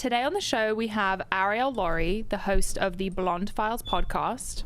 Today on the show, we have Arielle Lorre, the host of the Blonde Files podcast.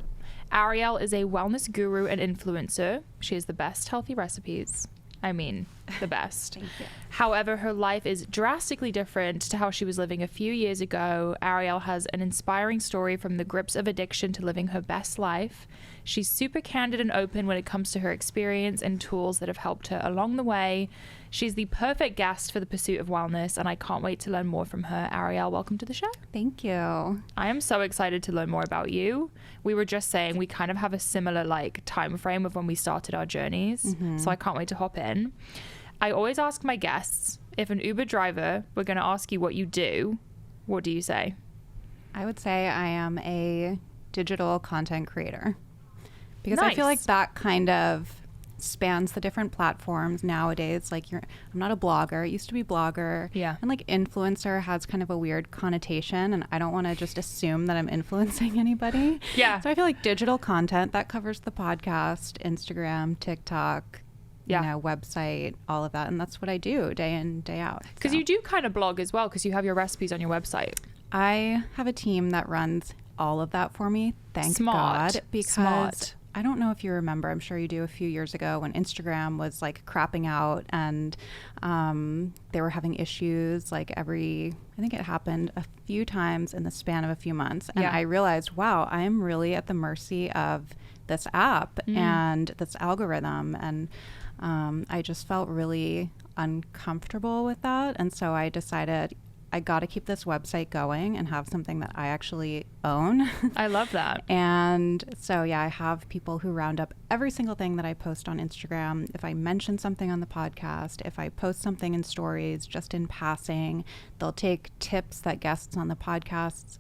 Arielle is a wellness guru and influencer. She has the best healthy recipes. I mean, the best. Thank you. However, her life is drastically different to how she was living a few years ago. Arielle has an inspiring story from the grips of addiction to living her best life. She's super candid and open when it comes to her experience and tools that have helped her along the way. She's the perfect guest for the pursuit of wellness, and I can't wait to learn more from her. Arielle, welcome to the show. Thank you. I am so excited to learn more about you. We were just saying we kind of have a similar time frame of when we started our journeys, so I can't wait to hop in. I always ask my guests, if an Uber driver were going to ask you what you do, what do you say? I would say I am a digital content creator because Nice. I feel like that kind of spans the different platforms nowadays. Like I'm not a blogger. It used to be blogger. Yeah. And like influencer has kind of a weird connotation, and I don't want to just assume that I'm influencing anybody. Yeah. So I feel like digital content that covers the podcast, Instagram, TikTok, website, all of that. And that's what I do day in, day out. Because you do kind of blog as well, because you have your recipes on your website. I have a team that runs all of that for me. Thank God. Because I don't know if you remember, I'm sure you do, a few years ago when Instagram was like crapping out and they were having issues I think it happened a few times in the span of a few months. And I realized, wow, I'm really at the mercy of this app and this algorithm. And I just felt really uncomfortable with that. And so I decided I got to keep this website going and have something that I actually own. I love that. And so, I have people who round up every single thing that I post on Instagram. If I mention something on the podcast, if I post something in stories just in passing, they'll take tips that guests on the podcasts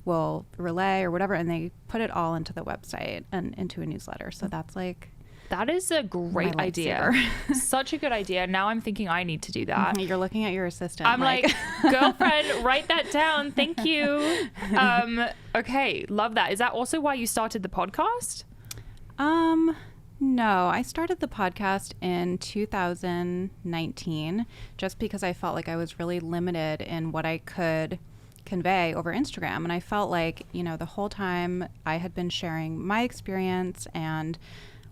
will relay or whatever, and they put it all into the website and into a newsletter. So that's that is a great idea. Such a good idea. Now I'm thinking I need to do that. You're looking at your assistant. I'm like girlfriend, write that down. Thank you. Okay. Love that. Is that also why you started the podcast? No, I started the podcast in 2019 just because I felt like I was really limited in what I could convey over Instagram. And I felt like, the whole time I had been sharing my experience and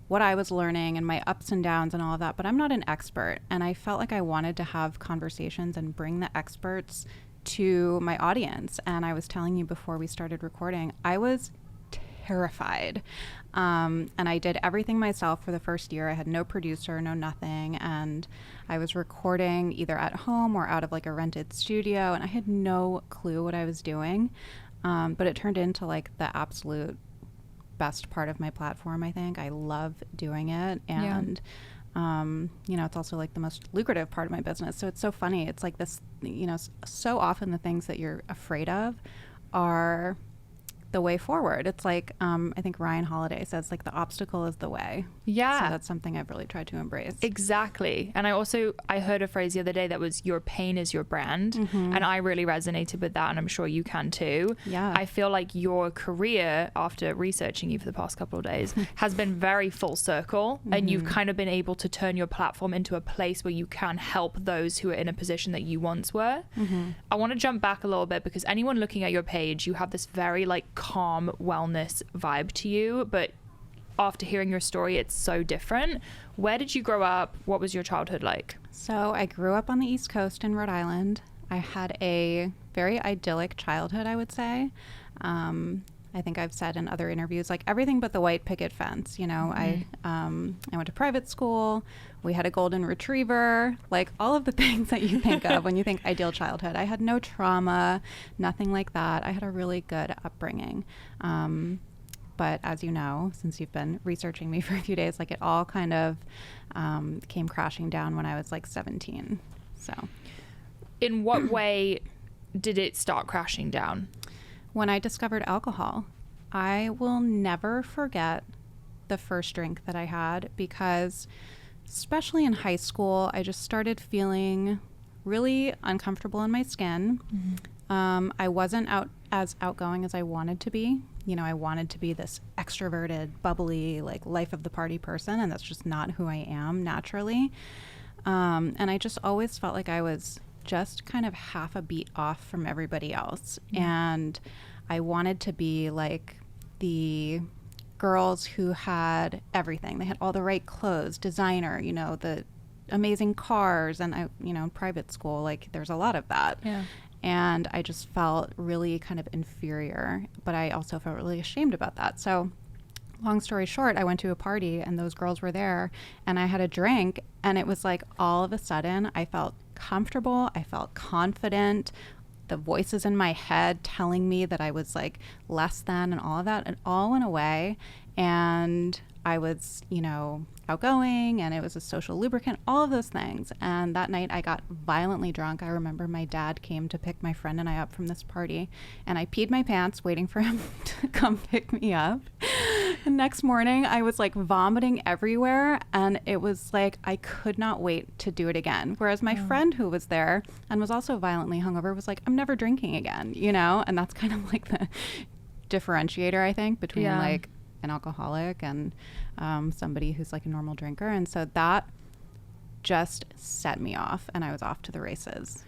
what I was learning and my ups and downs and all of that, but I'm not an expert. And I felt like I wanted to have conversations and bring the experts to my audience. And I was telling you before we started recording, I was terrified. And I did everything myself for the first year. I had no producer, no nothing. And I was recording either at home or out of a rented studio. And I had no clue what I was doing. But it turned into the absolute best part of my platform. I think I love doing it. And it's also the most lucrative part of my business. So it's so funny. It's this, so often the things that you're afraid of are the way forward. It's I think Ryan Holiday says the obstacle is the way. Yeah. So that's something I've really tried to embrace. Exactly. And I heard a phrase the other day that was your pain is your brand. And I really resonated with that, and I'm sure you can too. Yeah. I feel like your career, after researching you for the past couple of days, has been very full circle, and you've kind of been able to turn your platform into a place where you can help those who are in a position that you once were. I want to jump back a little bit because anyone looking at your page, you have this very calm wellness vibe to you, but after hearing your story, it's so different. Where did you grow up? What was your childhood like? So I grew up on the East Coast in Rhode Island. I had a very idyllic childhood, I would say. I think I've said in other interviews, everything but the white picket fence. I went to private school. We had a golden retriever, all of the things that you think of when you think ideal childhood. I had no trauma, nothing like that. I had a really good upbringing. But as you know, since you've been researching me for a few days, it all kind of came crashing down when I was 17. So in what way did it start crashing down? When I discovered alcohol. I will never forget the first drink that I had because, especially in high school, I just started feeling really uncomfortable in my skin. I wasn't as outgoing as I wanted to be. I wanted to be this extroverted, bubbly, life of the party person, and that's just not who I am naturally. And I just always felt like I was just kind of half a beat off from everybody else. And I wanted to be like the girls who had everything. They had all the right clothes, designer, you know, the amazing cars. And I, you know, in private school, like there's a lot of that. Yeah. And I just felt really kind of inferior, but I also felt really ashamed about that. So long story short, I went to a party and those girls were there and I had a drink, and it was like all of a sudden I felt comfortable. I felt confident. The voices in my head telling me that I was like less than and all of that, it all went away. And I was, you know, outgoing, and it was a social lubricant, all of those things. And that night I got violently drunk. I remember my dad came to pick my friend and I up from this party, and I peed my pants waiting for him to come pick me up. The next morning I was like vomiting everywhere, and it was like I could not wait to do it again. Whereas my friend who was there and was also violently hungover was like, I'm never drinking again, you know? And that's kind of like the differentiator, I think, between like an alcoholic and somebody who's like a normal drinker. And so that just set me off, and I was off to the races.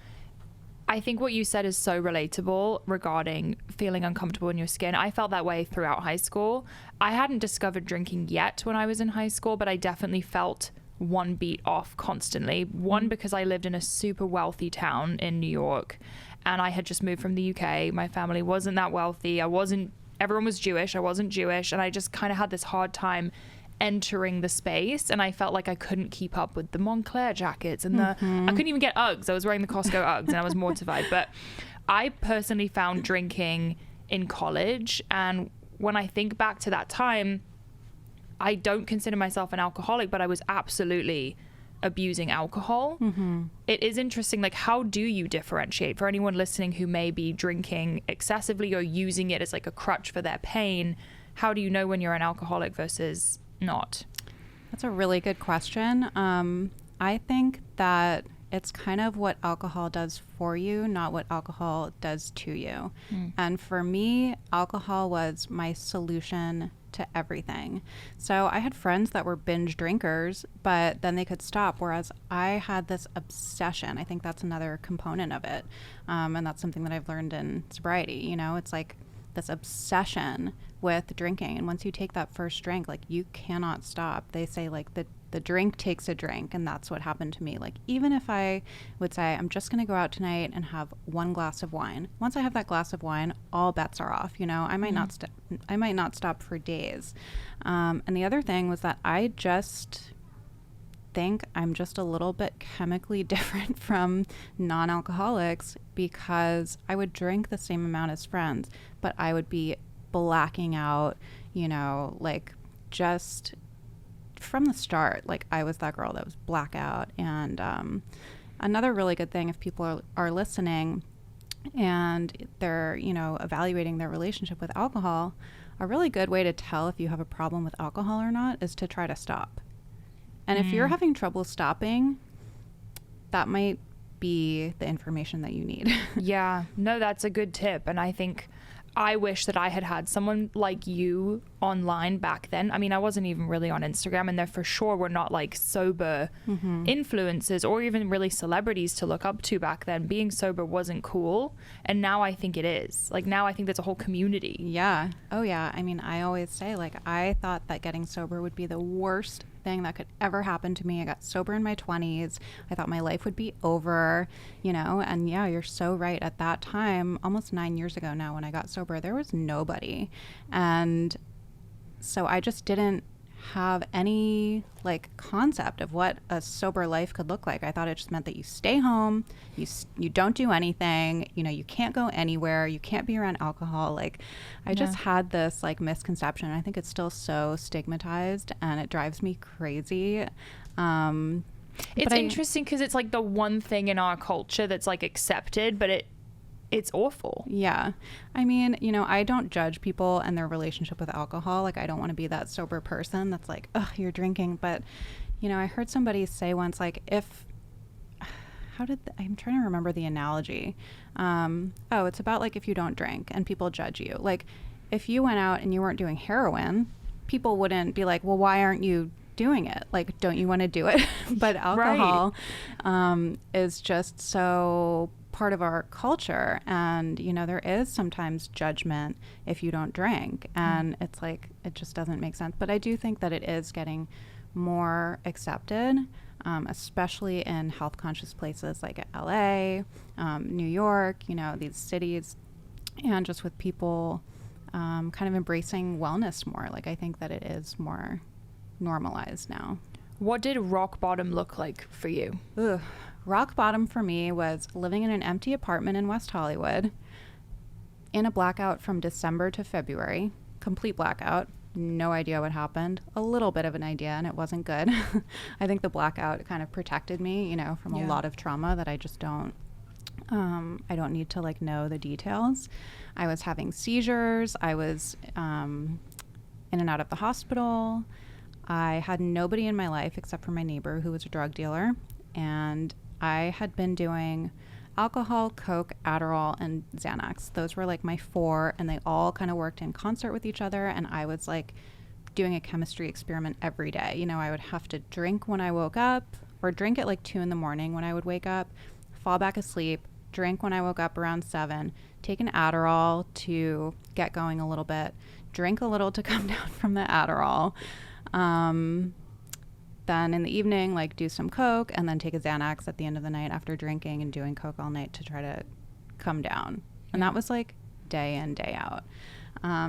I think what you said is so relatable regarding feeling uncomfortable in your skin. I felt that way throughout high school. I hadn't discovered drinking yet when I was in high school, but I definitely felt one beat off constantly. One, because I lived in a super wealthy town in New York, and I had just moved from the UK. My family wasn't that wealthy. Everyone was Jewish. I wasn't Jewish. And I just kind of had this hard time entering the space, and I felt like I couldn't keep up with the Montclair jackets and I couldn't even get Uggs. I was wearing the Costco Uggs and I was mortified. But I personally found drinking in college, and when I think back to that time, I don't consider myself an alcoholic, but I was absolutely abusing alcohol. It is interesting, like, how do you differentiate for anyone listening who may be drinking excessively or using it as like a crutch for their pain? How do you know when you're an alcoholic versus not? That's a really good question. I think that it's kind of what alcohol does for you, not what alcohol does to you. And for me, alcohol was my solution to everything. So I had friends that were binge drinkers, but then they could stop, whereas I had this obsession. I think that's another component of it. And that's something that I've learned in sobriety. You know, it's like this obsession with drinking, and once you take that first drink, like, you cannot stop. They say like the drink takes a drink, and that's what happened to me. Like, even if I would say I'm just going to go out tonight and have one glass of wine, once I have that glass of wine, all bets are off. You know, I might not stop for days. And the other thing was that I just think I'm just a little bit chemically different from non-alcoholics, because I would drink the same amount as friends, but I would be blacking out, you know, like, just from the start. Like, I was that girl that was blackout. And another really good thing, if people are listening and they're, you know, evaluating their relationship with alcohol, a really good way to tell if you have a problem with alcohol or not is to try to stop. And if you're having trouble stopping, that might be the information that you need. Yeah, no, that's a good tip. And I think I wish that I had had someone like you online back then. I mean, I wasn't even really on Instagram, and there for sure were not like sober influencers or even really celebrities to look up to back then. Being sober wasn't cool, and now I think it is. Like, now I think there's a whole community. Yeah. Oh yeah. I mean, I always say, like, I thought that getting sober would be the worst thing that could ever happen to me. I got sober in my 20s. I thought my life would be over, you know. And yeah, you're so right. At that time, almost 9 years ago now, when I got sober, there was nobody. And so I just didn't have any like concept of what a sober life could look like. I thought it just meant that you stay home, you don't do anything, you know, you can't go anywhere, you can't be around alcohol. Like, I just had this like misconception. I think it's still so stigmatized, and it drives me crazy. It's interesting because it's like the one thing in our culture that's like accepted, but it's awful. Yeah. I mean, you know, I don't judge people and their relationship with alcohol. Like, I don't want to be that sober person that's like, oh, you're drinking. But, you know, I heard somebody say once, like, I'm trying to remember the analogy. It's about like if you don't drink and people judge you. Like, if you went out and you weren't doing heroin, people wouldn't be like, well, why aren't you doing it. Like, don't you want to do it? But alcohol is just so part of our culture. And, you know, there is sometimes judgment if you don't drink. And it's like, it just doesn't make sense. But I do think that it is getting more accepted, especially in health conscious places like LA, New York, you know, these cities, and just with people kind of embracing wellness more. Like, I think that it is more normalized now. What did rock bottom look like for you? Ugh. Rock bottom for me was living in an empty apartment in West Hollywood, in a blackout from December to February, complete blackout. No idea what happened. A little bit of an idea, and it wasn't good. I think the blackout kind of protected me, you know, from a lot of trauma that I just don't, I don't need to like know the details. I was having seizures. I was in and out of the hospital. I had nobody in my life except for my neighbor who was a drug dealer. And I had been doing alcohol, Coke, Adderall, and Xanax. Those were like my 4, and they all kind of worked in concert with each other. And I was like doing a chemistry experiment every day. You know, I would have to drink when I woke up, or drink at like 2 in the morning when I would wake up, fall back asleep, drink when I woke up around 7, take an Adderall to get going a little bit, drink a little to come down from the Adderall. Then in the evening, like do some Coke, and then take a Xanax at the end of the night after drinking and doing Coke all night to try to come down. And that was like day in, day out.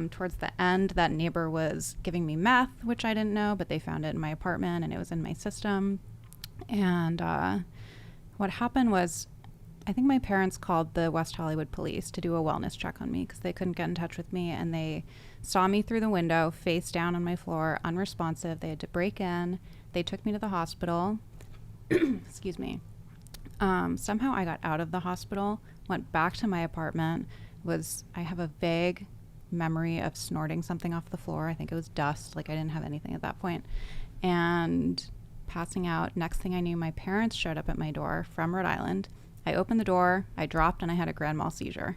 Towards the end, that neighbor was giving me meth, which I didn't know, but they found it in my apartment and it was in my system. And what happened was, I think my parents called the West Hollywood police to do a wellness check on me because they couldn't get in touch with me. And they saw me through the window, face down on my floor, unresponsive. They had to break in. They took me to the hospital. Excuse me. Somehow I got out of the hospital, went back to my apartment. I have a vague memory of snorting something off the floor. I think it was dust. Like, I didn't have anything at that point. And passing out. Next thing I knew, my parents showed up at my door from Rhode Island. I opened the door, I dropped, and I had a grand mal seizure.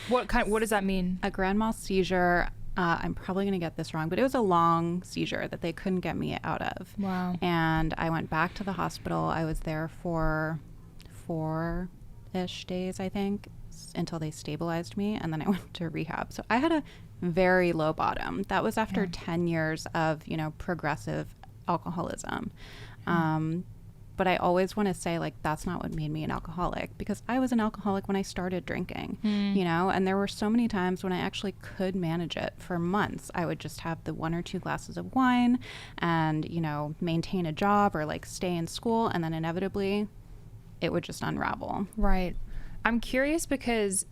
What does that mean? A grand mal seizure, I'm probably going to get this wrong, but it was a long seizure that they couldn't get me out of. Wow. And I went back to the hospital. I was there for 4-ish days, I think, until they stabilized me, and then I went to rehab. So I had a very low bottom. That was after 10 years of, you know, progressive alcoholism. But I always want to say, like, that's not what made me an alcoholic, because I was an alcoholic when I started drinking, you know, and there were so many times when I actually could manage it for months. I would just have the 1 or 2 glasses of wine and, you know, maintain a job or like stay in school, and then inevitably it would just unravel. Right. I'm curious because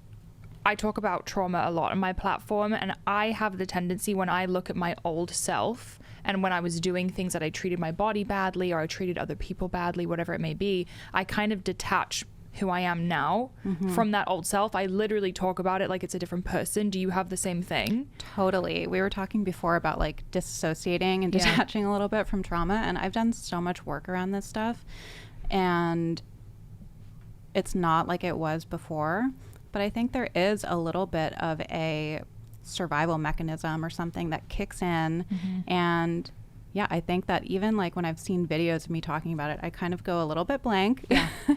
I talk about trauma a lot on my platform, and I have the tendency, when I look at my old self and when I was doing things that I treated my body badly or I treated other people badly, whatever it may be, I kind of detach who I am now from that old self. I literally talk about it like it's a different person. Do you have the same thing? Totally. We were talking before about like disassociating and detaching a little bit from trauma, and I've done so much work around this stuff, and it's not like it was before. But I think there is a little bit of a survival mechanism or something that kicks in. And yeah, I think that even like when I've seen videos of me talking about it, I kind of go a little bit blank.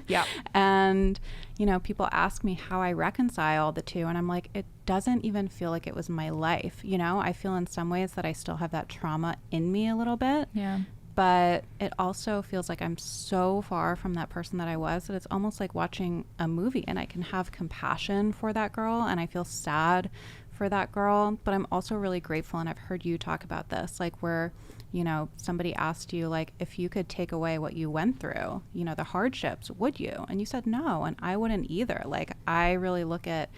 Yeah. And, you know, people ask me how I reconcile the two, and I'm like, it doesn't even feel like it was my life. You know, I feel in some ways that I still have that trauma in me a little bit. Yeah. But it also feels like I'm so far from that person that I was that it's almost like watching a movie, and I can have compassion for that girl and I feel sad for that girl. But I'm also really grateful, and I've heard you talk about this, like where, you know, somebody asked you, like, if you could take away what you went through, you know, the hardships, would you? And you said no, and I wouldn't either. Like, I really look at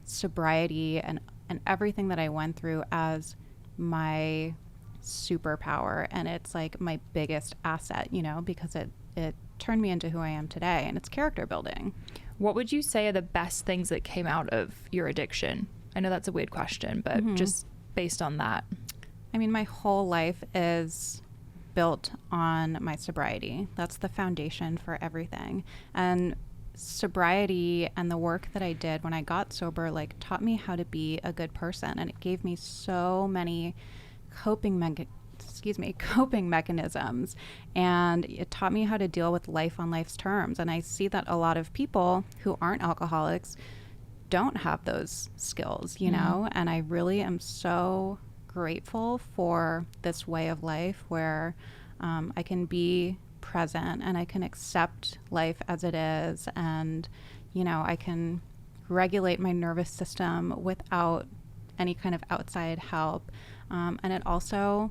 sobriety and everything that I went through as my superpower, and it's like my biggest asset, you know, because it turned me into who I am today, and it's character building. What would you say are the best things that came out of your addiction? I know that's a weird question, but just based on that. I mean, my whole life is built on my sobriety. That's the foundation for everything. And sobriety and the work that I did when I got sober, like, taught me how to be a good person, and it gave me so many coping coping mechanisms. And it taught me how to deal with life on life's terms. And I see that a lot of people who aren't alcoholics don't have those skills, you know? And I really am so grateful for this way of life where I can be present and I can accept life as it is. And, you know, I can regulate my nervous system without any kind of outside help. And it also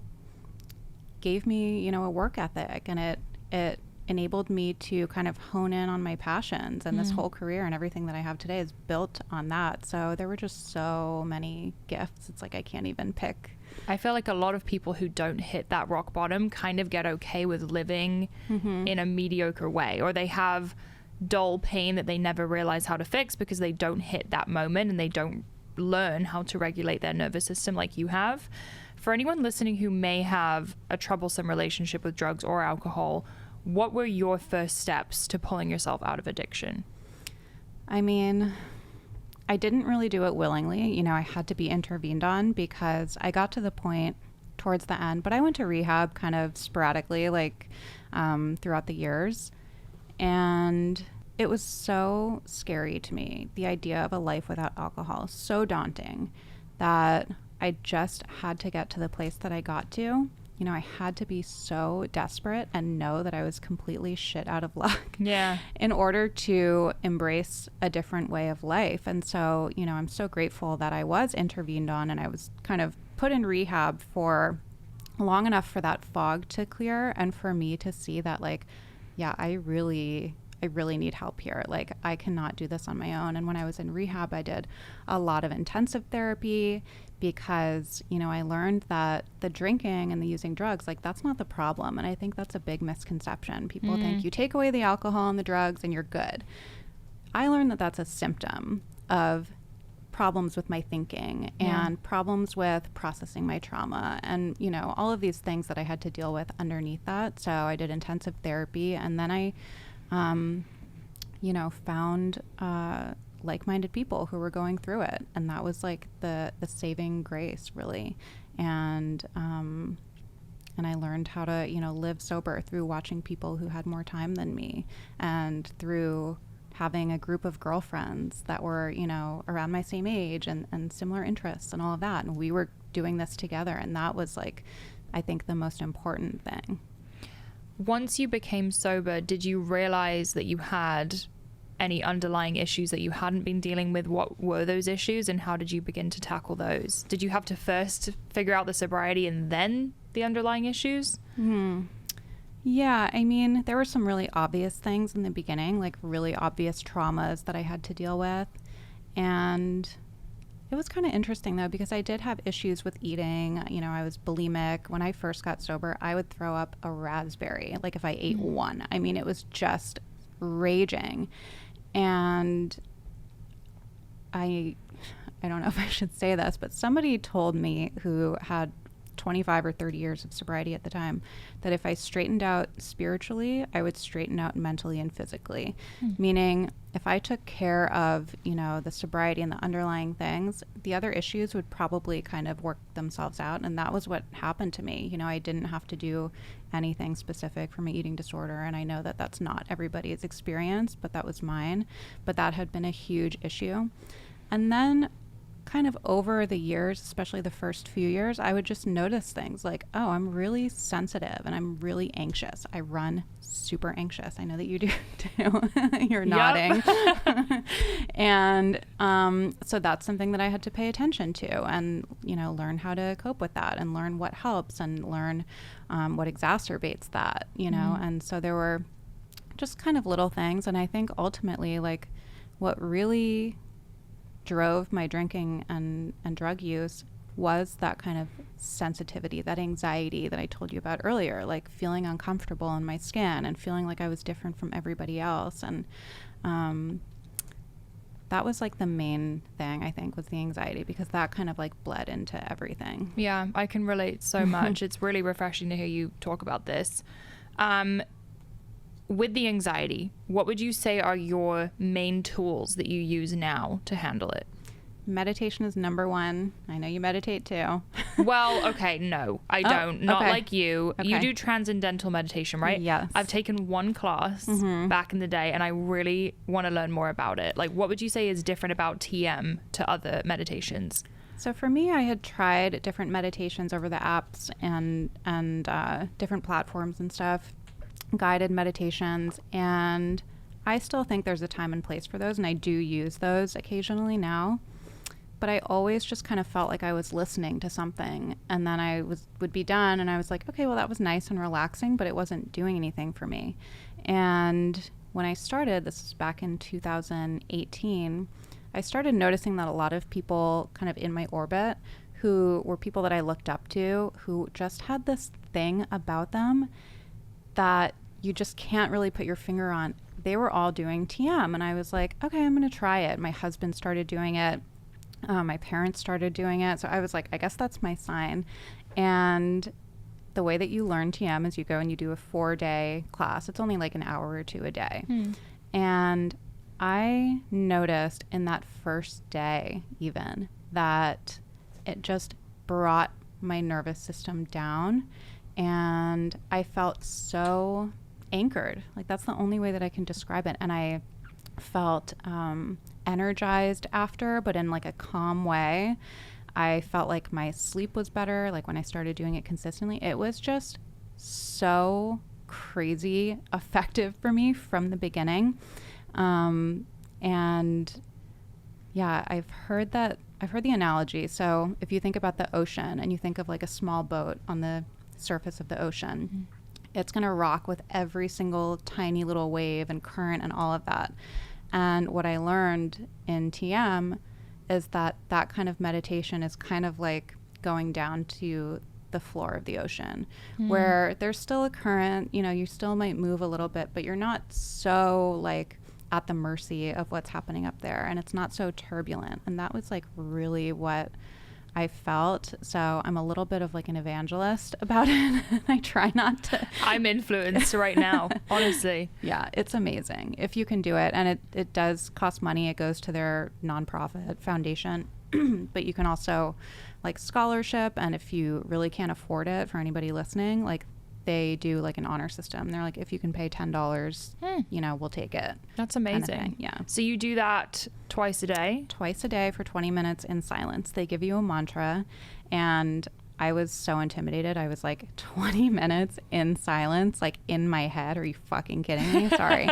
gave me, you know, a work ethic, and it enabled me to kind of hone in on my passions. And this whole career and everything that I have today is built on that. So there were just so many gifts. It's like I can't even pick. I feel like a lot of people who don't hit that rock bottom kind of get okay with living in a mediocre way, or they have dull pain that they never realize how to fix because they don't hit that moment and they don't learn how to regulate their nervous system like you have. For anyone listening who may have a troublesome relationship with drugs or alcohol, what were your first steps to pulling yourself out of addiction? I mean, I didn't really do it willingly. You know, I had to be intervened on because I got to the point towards the end, but I went to rehab kind of sporadically, like throughout the years. And it was so scary to me, the idea of a life without alcohol, so daunting, that I just had to get to the place that I got to. You know, I had to be so desperate and know that I was completely shit out of luck in order to embrace a different way of life. And so, you know, I'm so grateful that I was intervened on and I was kind of put in rehab for long enough for that fog to clear and for me to see that, like, yeah, I really need help here. Like, I cannot do this on my own. And when I was in rehab, I did a lot of intensive therapy because, you know, I learned that the drinking and the using drugs, like, that's not the problem. And I think that's a big misconception. People think you take away the alcohol and the drugs and you're good. I learned that that's a symptom of problems with my thinking and problems with processing my trauma and, you know, all of these things that I had to deal with underneath that. So I did intensive therapy, and then I you know, found like-minded people who were going through it, and that was like the saving grace, really. And I learned how to, you know, live sober through watching people who had more time than me, and through having a group of girlfriends that were, you know, around my same age and similar interests and all of that, and we were doing this together, and that was, like, I think the most important thing. Once you became sober, did you realize that you had any underlying issues that you hadn't been dealing with? What were those issues, and how did you begin to tackle those? Did you have to first figure out the sobriety and then the underlying issues? Yeah, I mean, there were some really obvious things in the beginning, like really obvious traumas that I had to deal with. And it was kind of interesting, though, because I did have issues with eating. You know, I was bulimic. When I first got sober, I would throw up a raspberry, like if I ate one. I mean, it was just raging. And I don't know if I should say this, but somebody told me, who had 25 or 30 years of sobriety at the time, that if I straightened out spiritually, I would straighten out mentally and physically. Meaning, if I took care of, you know, the sobriety and the underlying things, the other issues would probably kind of work themselves out. And that was what happened to me. You know, I didn't have to do anything specific for my eating disorder. And I know that that's not everybody's experience, but that was mine. But that had been a huge issue. And then kind of over the years, especially the first few years, I would just notice things like, oh, I'm really sensitive and I'm really anxious. I run super anxious. I know that you do too. You're nodding. And so that's something that I had to pay attention to and, you know, learn how to cope with that and learn what helps and learn what exacerbates that, you know. And so there were just kind of little things. And I think ultimately, like, what really drove my drinking and drug use was that kind of sensitivity, that anxiety that I told you about earlier, like feeling uncomfortable in my skin and feeling like I was different from everybody else. And that was like the main thing, I think, was the anxiety, because that kind of like bled into everything. Yeah, I can relate so much. It's really refreshing to hear you talk about this. With the anxiety, what would you say are your main tools that you use now to handle it? meditation is number one. I know you meditate too. Well, okay, no, I don't. Not okay. like you. Okay. You do transcendental meditation, right? Yes. I've taken one class back in the day, and I really want to learn more about it. Like, what would you say is different about TM to other meditations? So for me, I had tried different meditations over the apps and different platforms and stuff, guided meditations, and I still think there's a time and place for those, and I do use those occasionally now. But I always just kind of felt like I was listening to something, and then I would be done, and I was like, okay, well, that was nice and relaxing, but it wasn't doing anything for me. And when I started, this was back in 2018, I started noticing that a lot of people kind of in my orbit who were people that I looked up to, who just had this thing about them that you just can't really put your finger on. They were all doing TM, and I was like, okay, I'm going to try it. My husband started doing it. My parents started doing it. So I was like, I guess that's my sign. And the way that you learn TM is you go and you do a 4-day class. It's only like an hour or two a day. And I noticed in that first day even that it just brought my nervous system down, and I felt so anchored. Like, that's the only way that I can describe it. And I felt energized after, but in like a calm way. I felt like my sleep was better. Like, when I started doing it consistently, it was just so crazy effective for me from the beginning. And yeah, I've heard the analogy. So if you think about the ocean and you think of like a small boat on the surface of the ocean, it's going to rock with every single tiny little wave and current and all of that. And what I learned in TM is that that kind of meditation is kind of like going down to the floor of the ocean, where there's still a current, you know, you still might move a little bit, but you're not so like at the mercy of what's happening up there, and it's not so turbulent. And that was like really what I felt. So I'm a little bit of like an evangelist about it. I try not to. I'm influenced right now, honestly. Yeah, it's amazing if you can do it. And it does cost money. It goes to their nonprofit foundation. But you can also like scholarship. And if you really can't afford it, for anybody listening, like they do like an honor system. They're like, if you can pay $10, you know, we'll take it. That's amazing. Kind of yeah. So you do that twice a day? Twice a day for 20 minutes in silence. They give you a mantra, and I was so intimidated. I was like, 20 minutes in silence, like in my head. Are you fucking kidding me? Sorry.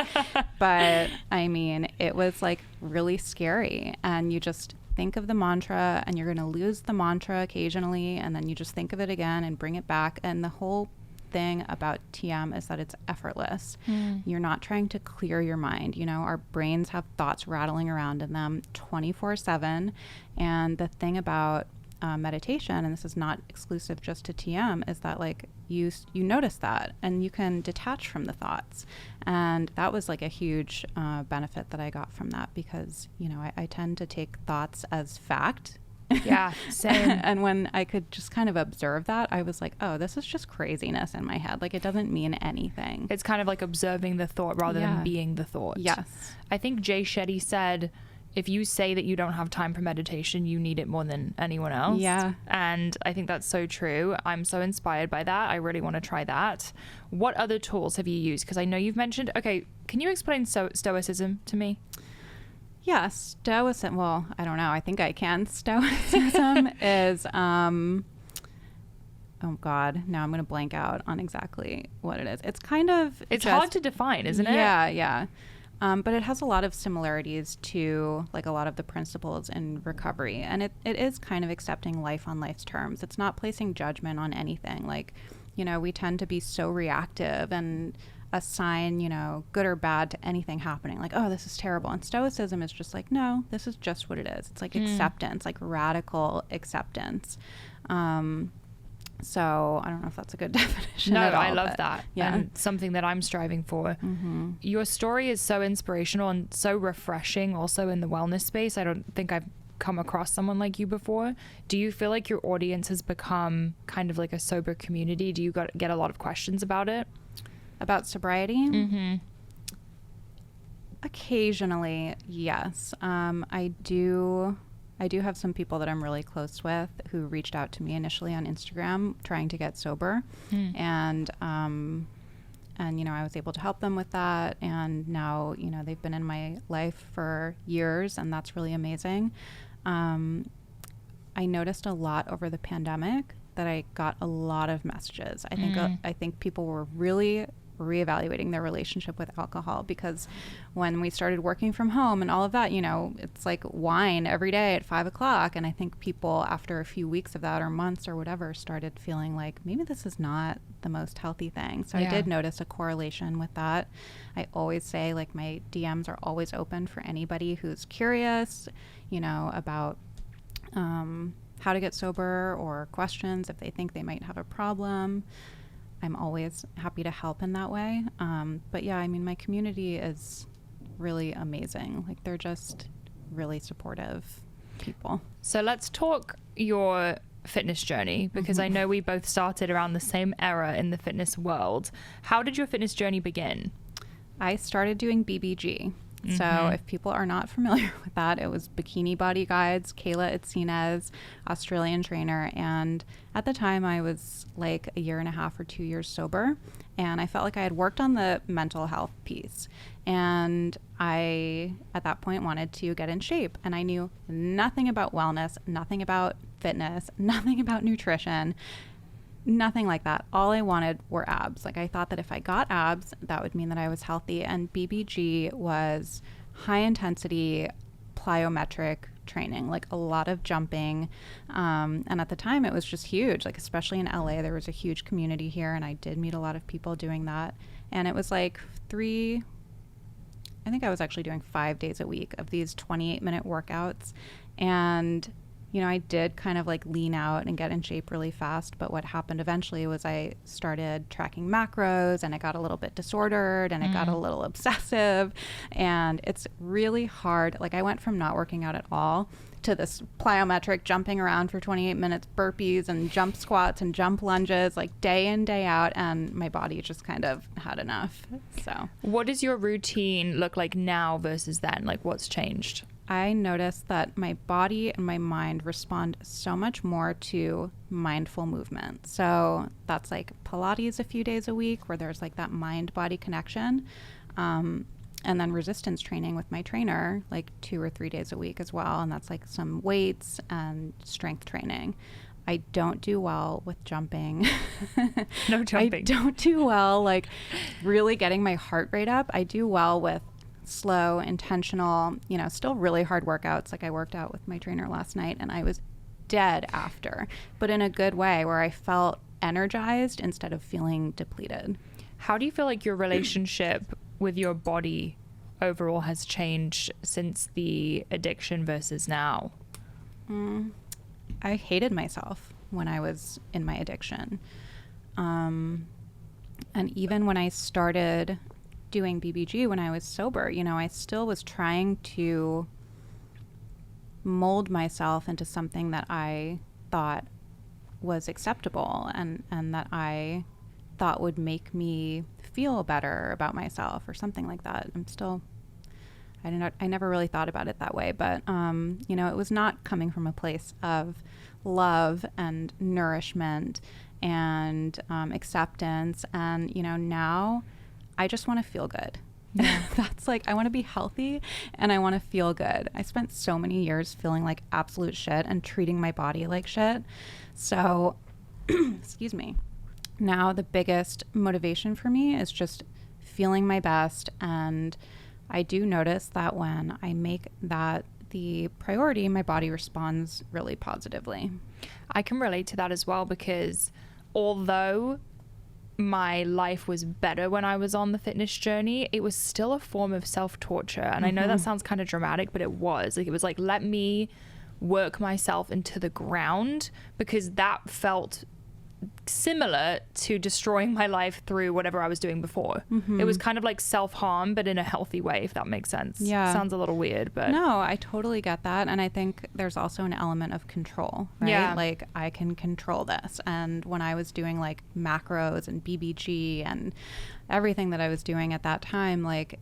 But I mean, it was like really scary. And you just think of the mantra, and you're going to lose the mantra occasionally. And then you just think of it again and bring it back. And the whole thing about TM is that it's effortless. You're not trying to clear your mind. You know, our brains have thoughts rattling around in them 24/7. And the thing about meditation, and this is not exclusive just to TM, is that like you notice that, and you can detach from the thoughts. And that was like a huge benefit that I got from that, because, you know, I tend to take thoughts as fact. Yeah, same. And when I could just kind of observe that, I was like, oh, this is just craziness in my head. Like, it doesn't mean anything. It's kind of like observing the thought rather than being the thought. Yes. I think Jay Shetty said, if you say that you don't have time for meditation, you need it more than anyone else. Yeah. And I think that's so true. I'm so inspired by that. I really want to try that. What other tools have you used? Because I know you've mentioned, okay, can you explain Stoicism to me? Yeah, Stoicism, well, I don't know. I think I can. Stoicism is, oh God, now I'm going to blank out on exactly what it is. It's kind of... It's hard to define, isn't it? Yeah. But it has a lot of similarities to like a lot of the principles in recovery. And it is kind of accepting life on life's terms. It's not placing judgment on anything. Like, you know, we tend to be so reactive and assign, you know, good or bad to anything happening. Like, oh, this is terrible. And Stoicism is just like, no, this is just what it is. It's like acceptance, like radical acceptance. So I don't know if that's a good definition. No, at all, I love that. Yeah. And something that I'm striving for. Your story is so inspirational and so refreshing also in the wellness space. I don't think I've come across someone like you before. Do you feel like your audience has become kind of like a sober community? Do you get a lot of questions about it? About sobriety? Occasionally, yes. I do I do have some people that I'm really close with who reached out to me initially on Instagram trying to get sober. And you know, I was able to help them with that. And now, you know, they've been in my life for years, and that's really amazing. I noticed a lot over the pandemic that I got a lot of messages. I think people were really reevaluating their relationship with alcohol, because when we started working from home and all of that, you know, it's like wine every day at 5 o'clock. And I think people, after a few weeks of that or months or whatever, started feeling like maybe this is not the most healthy thing. So I did notice a correlation with that. I always say, like, my DMs are always open for anybody who's curious, you know, about how to get sober, or questions if they think they might have a problem. I'm always happy to help in that way. But yeah, I mean, my community is really amazing. Like, they're just really supportive people. So let's talk your fitness journey, because I know we both started around the same era in the fitness world. How did your fitness journey begin? I started doing BBG. So if people are not familiar with that, it was Bikini Body Guides, Kayla Itzinez, Australian trainer. And at the time I was like a year and a half or 2 years sober. And I felt like I had worked on the mental health piece. And I, at that point, wanted to get in shape. And I knew nothing about wellness, nothing about fitness, nothing about nutrition. Nothing like that. All I wanted were abs. Like, I thought that if I got abs, that would mean that I was healthy. And BBG was high intensity plyometric training, like a lot of jumping. And at the time it was just huge, like, especially in LA, there was a huge community here, and I did meet a lot of people doing that. And it was like I think I was actually doing 5 days a week of these 28-minute workouts. And you know, I did kind of like lean out and get in shape really fast. But what happened eventually was I started tracking macros, and it got a little bit disordered, and it got a little obsessive. And it's really hard. Like, I went from not working out at all to this plyometric jumping around for 28 minutes, burpees and jump squats and jump lunges, like day in, day out. And my body just kind of had enough. So what does your routine look like now versus then? Like, what's changed? I noticed that my body and my mind respond so much more to mindful movement. So that's like Pilates a few days a week, where there's like that mind-body connection. And then resistance training with my trainer, like 2 or 3 days a week as well. And that's like some weights and strength training. I don't do well with jumping. No jumping. I don't do well, like, really getting my heart rate up. I do well with slow, intentional, you know, still really hard workouts. Like, I worked out with my trainer last night and I was dead after, but in a good way, where I felt energized instead of feeling depleted. How do you feel like your relationship with your body overall has changed since the addiction versus now? I hated myself when I was in my addiction. And even when I started doing BBG when I was sober, you know, I still was trying to mold myself into something that I thought was acceptable and that I thought would make me feel better about myself or something like that. I never really thought about it that way, but you know, it was not coming from a place of love and nourishment and acceptance. And you know, now I just want to feel good. Yeah. That's like, I want to be healthy and I want to feel good. I spent so many years feeling like absolute shit and treating my body like shit. So, excuse me. Now the biggest motivation for me is just feeling my best. And I do notice that when I make that the priority, my body responds really positively. I can relate to that as well, because although my life was better when I was on the fitness journey, it was still a form of self-torture. And I know that sounds kind of dramatic, but it was like, let me work myself into the ground, because that felt similar to destroying my life through whatever I was doing before. It was kind of like self-harm, but in a healthy way, if that makes sense. Yeah. Sounds a little weird, but no, I totally get that. And I think there's also an element of control, right? Yeah. Like, I can control this. And when I was doing like macros and BBG and everything that I was doing at that time, like,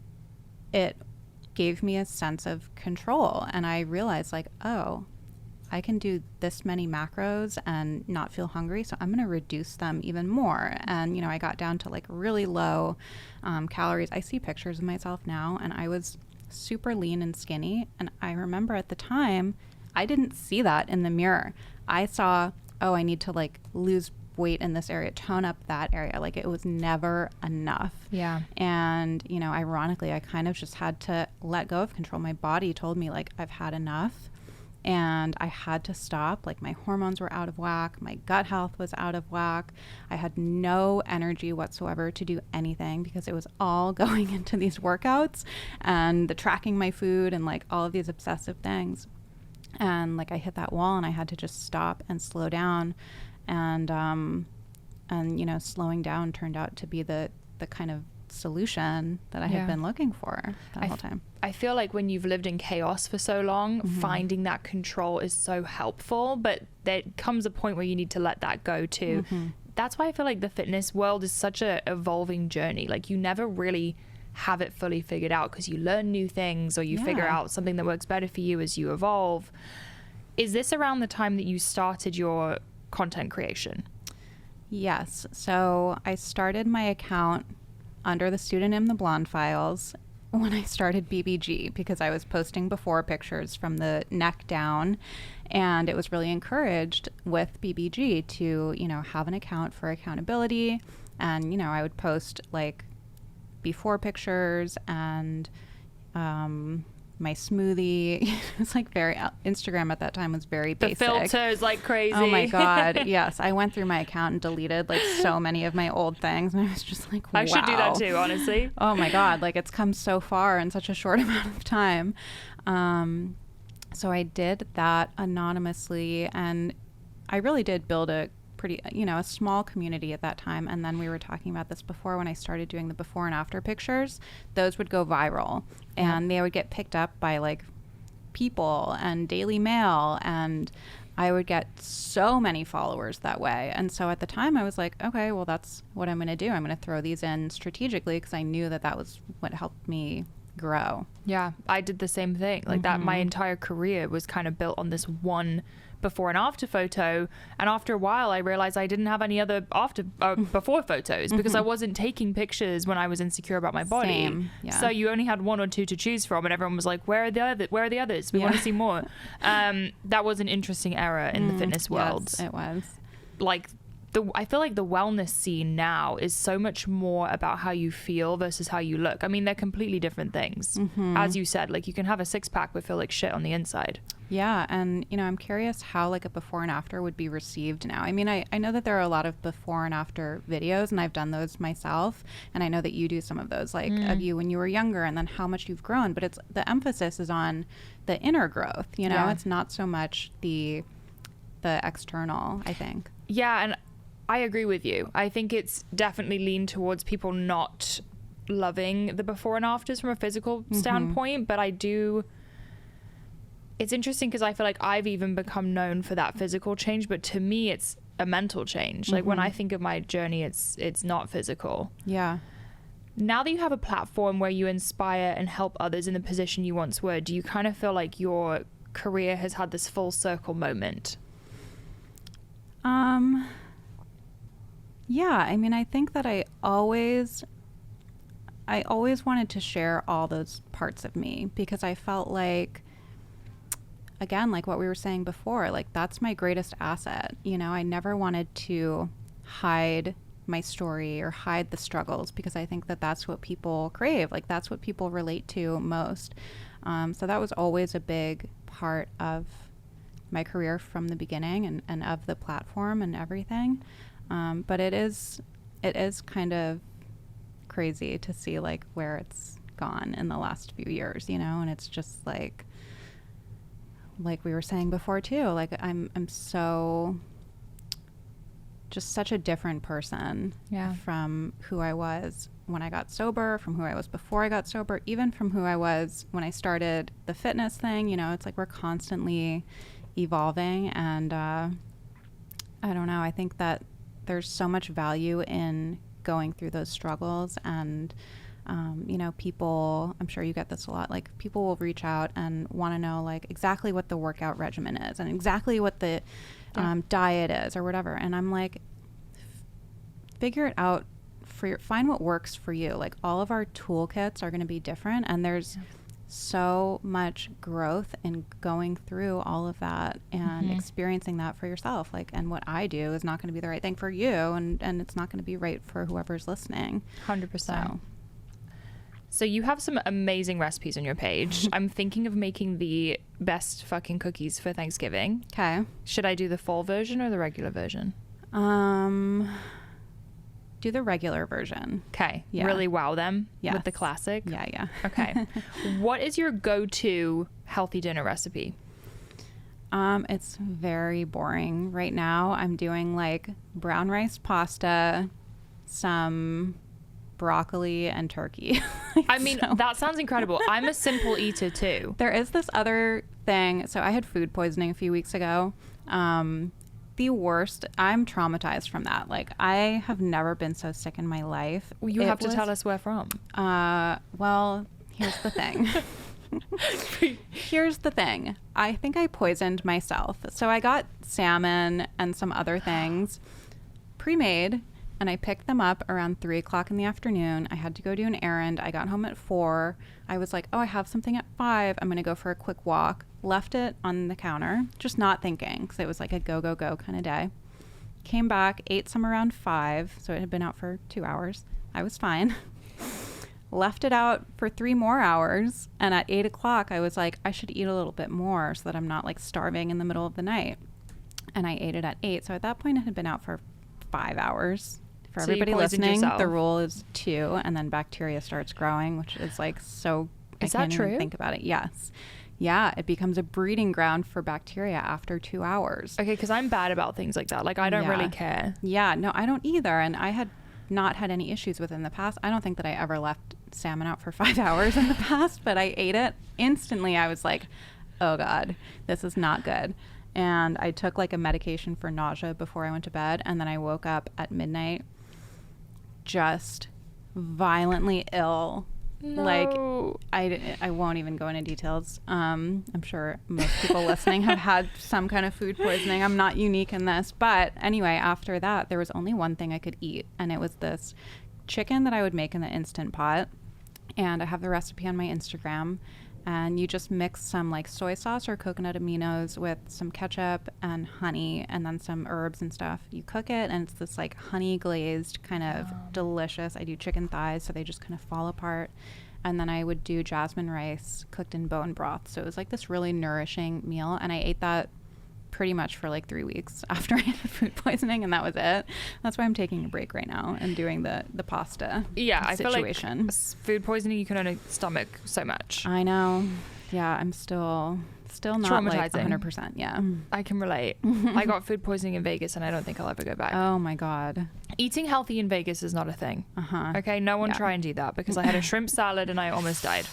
it gave me a sense of control. And I realized, like, oh, I can do this many macros and not feel hungry, so I'm going to reduce them even more. And, I got down to like really low calories. I see pictures of myself now, and I was super lean and skinny. And I remember at the time, I didn't see that in the mirror. I saw, oh, I need to like lose weight in this area, tone up that area. Like it was never enough. Yeah. And, ironically, I kind of just had to let go of control. My body told me like I've had enough and I had to stop. Like my hormones were out of whack. My gut health was out of whack. I had no energy whatsoever to do anything because it was all going into these workouts and the tracking my food and like all of these obsessive things. And like I hit that wall and I had to just stop and slow down. And slowing down turned out to be the kind of solution that I had been looking for that whole time. I feel like when you've lived in chaos for so long, finding that control is so helpful, but there comes a point where you need to let that go too. That's why I feel like the fitness world is such a evolving journey. Like you never really have it fully figured out because you learn new things or you figure out something that works better for you as you evolve. Is this around the time that you started your content creation? Yes. So I started my account under the pseudonym The Blonde Files when I started BBG because I was posting before pictures from the neck down, and it was really encouraged with BBG to, have an account for accountability. And, I would post like before pictures and my smoothie. It was like very, Instagram at that time was very basic. The filters like crazy. Oh my God. Yes. I went through my account and deleted like so many of my old things. And I was just like, wow. I should do that too, honestly. Oh my God. Like it's come so far in such a short amount of time. So I did that anonymously, and I really did build a pretty, a small community at that time. And then we were talking about this before, when I started doing the before and after pictures, those would go viral and they would get picked up by like People and Daily Mail, and I would get so many followers that way. And so at the time I was like, okay, well, that's what I'm going to do. I'm going to throw these in strategically because I knew that was what helped me grow. Yeah, I did the same thing. Like that, my entire career was kind of built on this one before and after photo, and after a while I realized I didn't have any other before photos because I wasn't taking pictures when I was insecure about my body. Same. Yeah. So you only had one or two to choose from, and everyone was like, where are the others? We want to see more. That was an interesting era in the fitness world. Yes, it was. Like I feel like the wellness scene now is so much more about how you feel versus how you look. I mean, they're completely different things. As you said, like you can have a six-pack but feel like shit on the inside. Yeah. And, I'm curious how like a before and after would be received now. I mean, I know that there are a lot of before and after videos, and I've done those myself. And I know that you do some of those, like of you when you were younger and then how much you've grown. But the emphasis is on the inner growth, It's not so much the external, I think. Yeah. And I agree with you. I think it's definitely leaned towards people not loving the before and afters from a physical standpoint, but it's interesting because I feel like I've even become known for that physical change, but to me it's a mental change. Like when I think of my journey, it's not physical. Yeah. Now that you have a platform where you inspire and help others in the position you once were, do you kind of feel like your career has had this full circle moment? Yeah, I mean, I think that I always wanted to share all those parts of me because I felt like, again, like what we were saying before, like that's my greatest asset. I never wanted to hide my story or hide the struggles because I think that that's what people crave. Like that's what people relate to most. So that was always a big part of my career from the beginning and of the platform and everything. But it is kind of crazy to see like where it's gone in the last few years, and it's just like we were saying before too, like I'm so just such a different person from who I was when I got sober, from who I was before I got sober, even from who I was when I started the fitness thing. It's like we're constantly evolving, and I don't know, I think that there's so much value in going through those struggles and You know, people, I'm sure you get this a lot, like people will reach out and want to know like exactly what the workout regimen is and exactly what the diet is or whatever. And I'm like, figure it out find what works for you. Like all of our toolkits are going to be different, and there's so much growth in going through all of that and experiencing that for yourself. Like, and what I do is not going to be the right thing for you, and it's not going to be right for whoever's listening. 100%. So you have some amazing recipes on your page. I'm thinking of making the best fucking cookies for Thanksgiving. Okay. Should I do the fall version or the regular version? Do the regular version. Okay. Yeah. Really wow them with the classic. Yeah. Okay. What is your go-to healthy dinner recipe? It's very boring right now. I'm doing like brown rice pasta, some broccoli and turkey. I mean, that sounds incredible. I'm a simple eater too. There is this other thing. So I had food poisoning a few weeks ago. The worst. I'm traumatized from that. Like, I have never been so sick in my life. Well, you have to tell us where from. Well, here's the thing. Here's the thing. I think I poisoned myself. So I got salmon and some other things pre-made, and I picked them up around 3 o'clock in the afternoon. I had to go do an errand. I got home at 4. I was like, oh, I have something at 5. I'm going to go for a quick walk. Left it on the counter, just not thinking, because it was like a go kind of day. Came back, ate some around 5, so it had been out for 2 hours. I was fine. Left it out for 3 more hours, and at 8 o'clock, I was like, I should eat a little bit more so that I'm not like starving in the middle of the night. And I ate it at 8, so at that point, it had been out for 5 hours. For So everybody you poisoned listening, yourself. the rule is 2, and then bacteria starts growing, which is like so. Is I can't that true? even think about it. Yes. Yeah, it becomes a breeding ground for bacteria after 2 hours. Okay, because I'm bad about things like that. Like, I don't really care. Yeah, no, I don't either. And I had not had any issues with it in the past. I don't think that I ever left salmon out for 5 hours in the past, but I ate it. Instantly, I was like, oh God, this is not good. And I took like a medication for nausea before I went to bed. And then I woke up at midnight just violently ill. No. Like, I won't even go into details. I'm sure most people listening have had some kind of food poisoning. I'm not unique in this. But anyway, after that, there was only one thing I could eat. And it was this chicken that I would make in the Instant Pot. And I have the recipe on my Instagram. And you just mix some like soy sauce or coconut aminos with some ketchup and honey and then some herbs and stuff. You cook it and it's this like honey glazed kind of delicious. I do chicken thighs so they just kind of fall apart. And then I would do jasmine rice cooked in bone broth. So it was like this really nourishing meal. And I ate that pretty much for like 3 weeks after I had food poisoning, and that was it. That's why I'm taking a break right now and doing the pasta situation. I feel like food poisoning, you can only stomach so much. I know. Yeah, I'm still not like 100%. Yeah. I can relate. I got food poisoning in Vegas and I don't think I'll ever go back. Oh my God. Eating healthy in Vegas is not a thing. Uh-huh. Okay, no one try and do that, because I had a shrimp salad and I almost died.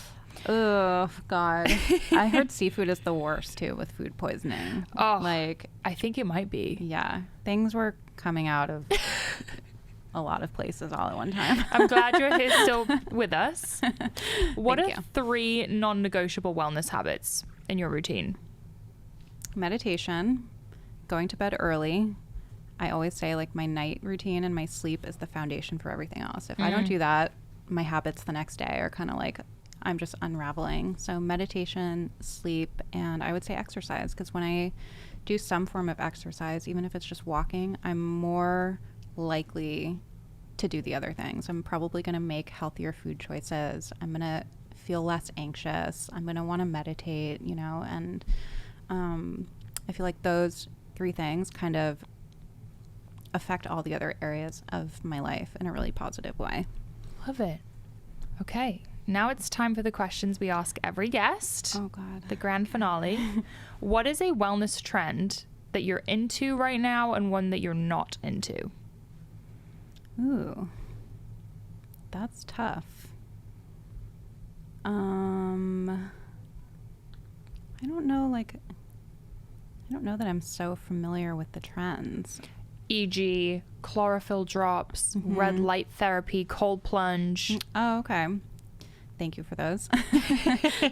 Oh God. I heard seafood is the worst too with food poisoning. Oh, like, I think it might be. yeah, things were coming out of a lot of places all at one time. I'm glad you're here still with us. What Thank are you. 3 non-negotiable wellness habits in your routine? Meditation, going to bed early. I always say like my night routine and my sleep is the foundation for everything else. If I don't do that, my habits the next day are kind of like I'm just unraveling. So meditation, sleep, and I would say exercise, because when I do some form of exercise, even if it's just walking, I'm more likely to do the other things. I'm probably going to make healthier food choices. I'm going to feel less anxious. I'm going to want to meditate, you know, and I feel like those 3 things kind of affect all the other areas of my life in a really positive way. Love it. Okay. Now it's time for the questions we ask every guest. Oh God. The grand finale. What is a wellness trend that you're into right now and one that you're not into? Ooh, that's tough. I don't know, like, I don't know that I'm so familiar with the trends. e.g. chlorophyll drops, red light therapy, cold plunge. Oh, okay. Thank you for those.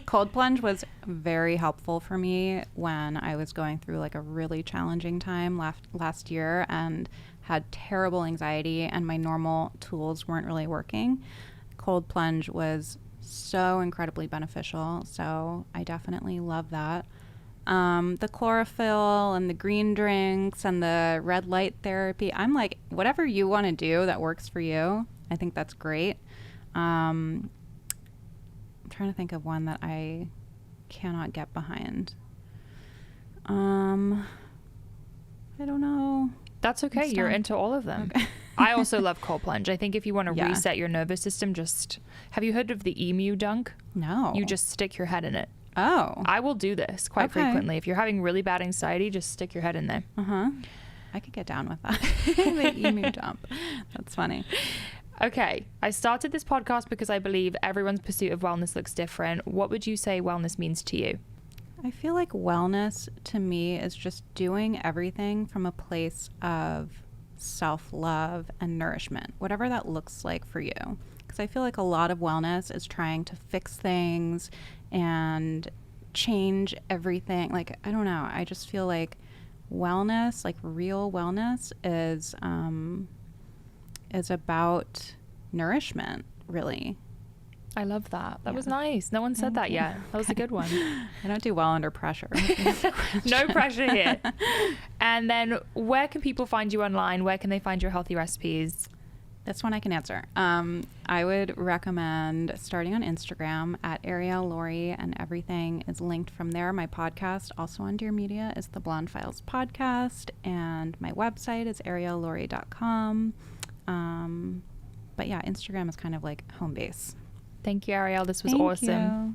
Cold plunge was very helpful for me when I was going through like a really challenging time last year and had terrible anxiety and my normal tools weren't really working. Cold plunge was so incredibly beneficial. So I definitely love that. The chlorophyll and the green drinks and the red light therapy. I'm like, whatever you want to do that works for you. I think that's great. I'm trying to think of one that I cannot get behind. I don't know. That's okay. You're into all of them. Okay. I also love cold plunge. I think if you want to reset your nervous system, have you heard of the emu dunk? No. You just stick your head in it. Oh. I will do this quite frequently. If you're having really bad anxiety, just stick your head in there. I could get down with that. The emu dump. That's funny. Okay. I started this podcast because I believe everyone's pursuit of wellness looks different. What would you say wellness means to you? I feel like wellness to me is just doing everything from a place of self-love and nourishment, whatever that looks like for you. Because I feel like a lot of wellness is trying to fix things and change everything. Like, I don't know. I just feel like wellness, like real wellness is about nourishment, really. I love that. That was nice. No one said that yet. That was a good one. I don't do well under pressure. No pressure here. And then where can people find you online? Where can they find your healthy recipes? This one I can answer. I would recommend starting on Instagram at Arielle Lorre, and everything is linked from there. My podcast, also on Dear Media, is the Blonde Files podcast, and my website is ariellelorre.com. But yeah, Instagram is kind of like home base. Thank you, Arielle. This was awesome. Thank you.